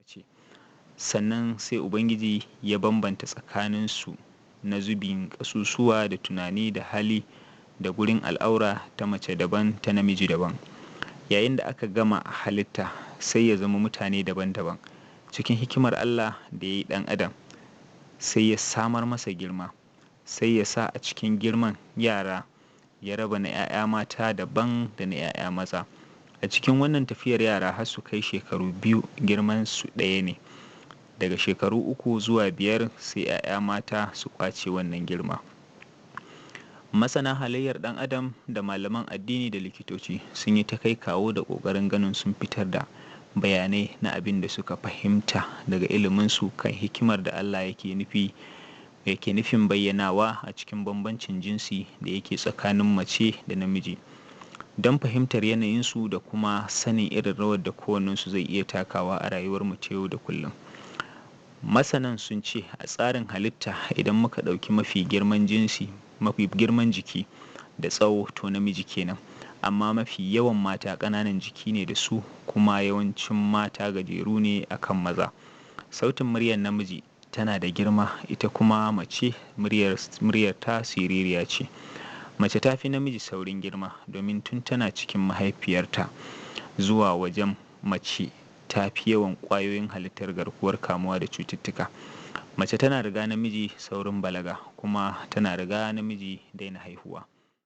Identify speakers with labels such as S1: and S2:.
S1: mace. Sannan sai Ubangiji ya bambanta tsakaninsu na zubin ƙasusuwa da tunani da hali da gurin al'aura ta mace daban ta namiji daban. Yayin da aka gama halitta sai ya zama mutane daban-daban. Cikin hikimar Allah da ya yi ɗan adam sai ya samar masa girma, sai ya sa a cikin girman yara ya raba na 'ya'ya mata daban da na 'ya'ya maza. A cikin wannan tafiyar yara har su kai shekaru 2 girman su ɗaya ne. Daga shekaru 3 zuwa 5 sai 'ya'ya mata su ƙwace wannan girma. Masana halayyar ɗan adam da malaman addini da likitoci sun yi ta kai kawo da ƙoƙarin ganin sun fitar da bayanai na abin da suka fahimta daga iliminsu kan hikimar da Allah yake nufin bayyanawa a cikin bambancin jinsi da yake tsakanin mace da namiji, don fahimtar yanayinsu da kuma sanin irin rawar da kowannensu zai iya takawa a rayuwar mu ta yau da kullum. Masanan sun ce a tsarin halitta idan muka ɗauki mafi girman jiki da tsawo to namiji kenan, amma mafi yawan mata ƙananan jiki ne da su, kuma yawancin mata gajeru ne akan maza. Sautin muryar namiji tana da girma, ita kuma mace muryar ta siririya ce. Mace ta fi namiji saurin girma domin tun tana cikin mahaifiyarta zuwa wajen mace ta fi yawan ƙwayoyin halittar garkuwar kamuwa da cututtuka. Mace tana riga namiji saurin balaga kuma tana riga namiji daina haihuwa.